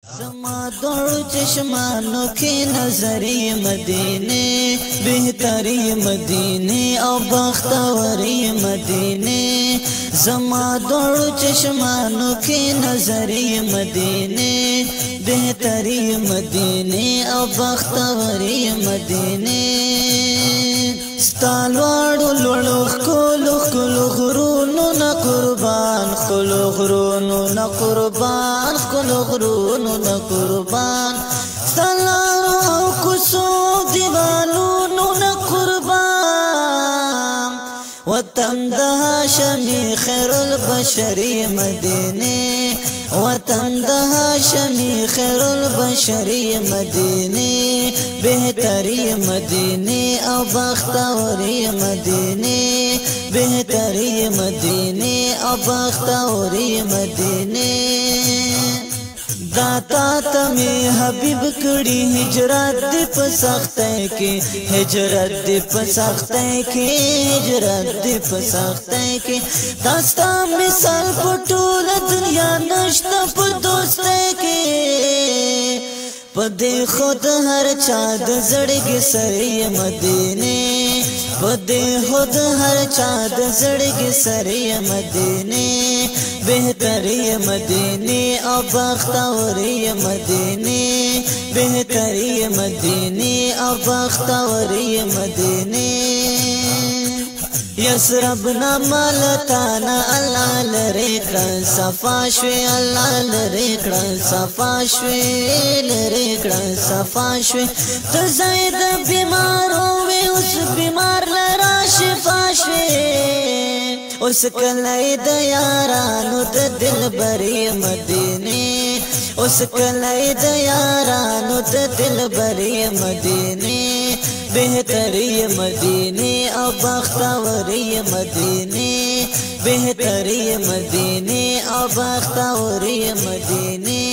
زما دوڑو چشمانو کی نظری مدینے بہتری مدینے او بختوری مدینے زما دوڑو چشمانو کی نظری مدینے بہتری مدینے او بختوری مدینے ستالوارو لولو خلو خلو غرونو نا قربان خلو غرونو نا قربان خلو غرونو نا قربان ستالارو او کسو دیوالونو نا قربان وطن دا هاشمی خیر البشری مدینے وطن دا هاشمی خیر البشری مدینے بہتری مدینے او بختوری مدینے بہتری مدینے او بختوری مدینے داتا تمی حبیب کڑی ہجرت دی پسختے کی ہجرت دی پسختے کی ہجرت دی پسختے کی داستا مثال پٹول دنیا نشتا پر دوستے کی پدے خود ہر چاند زڑگی سری مدینے پدے خود ہر چاند زڑگی سری مدینے بہتری مدینے او بختوری مدینے بہتری مدینے او بختوری مدینے یسرب نمالتانا اللہ لرکڑا صفاشوی اللہ لرکڑا صفاشوی لرکڑا صفاشوی تزاید بیمار ہوئے اس بیمار لرا شفاشوی اس کلائی دا یارانو دا دل بری مدینے اس کلائی دا یارانو دا دل بری مدینے بہتری مدینے او بختوری مدینے بہتری مدینے او بختوری مدینے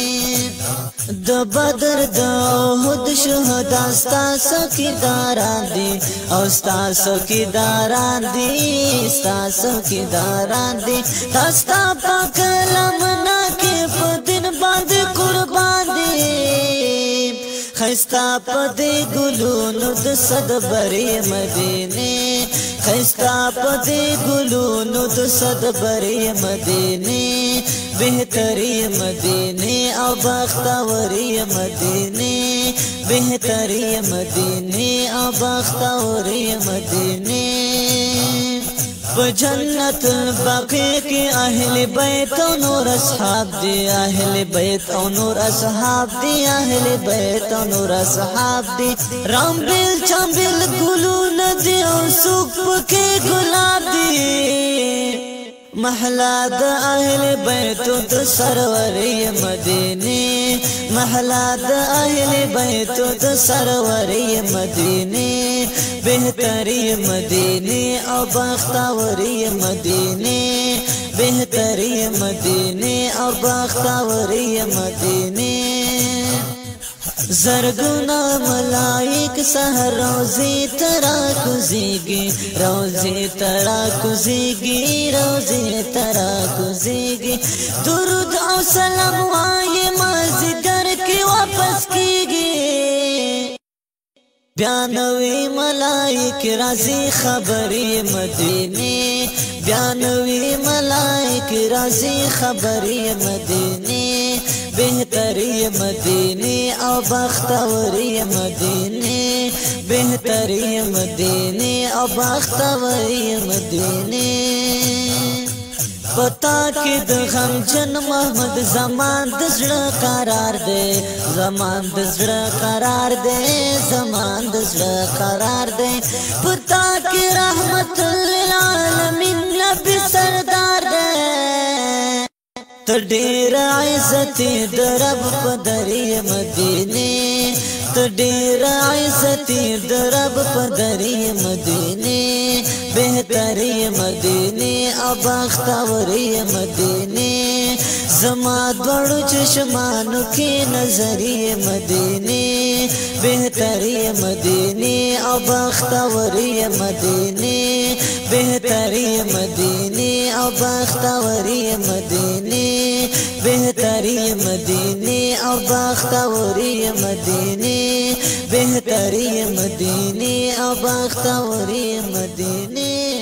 د بدر د احد شهدا ستاسو کی داران دی او ستاسو کی داران دی ستاسو کی داران دی تاستا پاک لمنا کې په دین باندې قربان دی خستا پدې ګلونو د صدبري مدینے خستا پدې ګلونو د صدبري مدینے بہتری مدینے او بختوری مدینے بہتری مدینے او بختوری مدینے جنت البقیع کی اہل بیت و نور اصحاب دی اہل بیت و نور اصحاب دی اہل بیت و نور اصحاب دی رامبل چامبل گلون دی او سوک پکے گلاب دی محلہ دا اہل بیت و سروری مدینے محلہ دا اہل بیت و سروری مدینے بہتری مدینے او بختوری مدینے بہتری مدینے او بختوری مدینے زرگنا ملائک سحر روزی ترا کزیگی روزی ترا کزیگی روزی ترا کزیگی درود او سلام وائے مازدر کی واپس کیگی بیانوی ملائک رازی خبری مدینے بیانوی ملائک رازی خبری مدینے بہتری مدینے او بختوری مدینے بہتری مدینے او بختوری مدینے پتا کی د غمجن محمد زمان دزړه قرار دے زمان دزړه قرار دے زمان دزړه قرار دے پتا کی رحمت للعالمین نبی سردار دے تډیر عزتی درب پدری مدینے تډیر عزتی درب پدری مدینے بہتری مدینے او بختوری مدینے زما دوڑو چشمانو کی نظری مدینے بہتری مدینے او بختوری مدینے بہتری مدینے او بختوری مدینے بہتری مدینے او بختوري مدینه بهتري مدینه او بختوري مدینه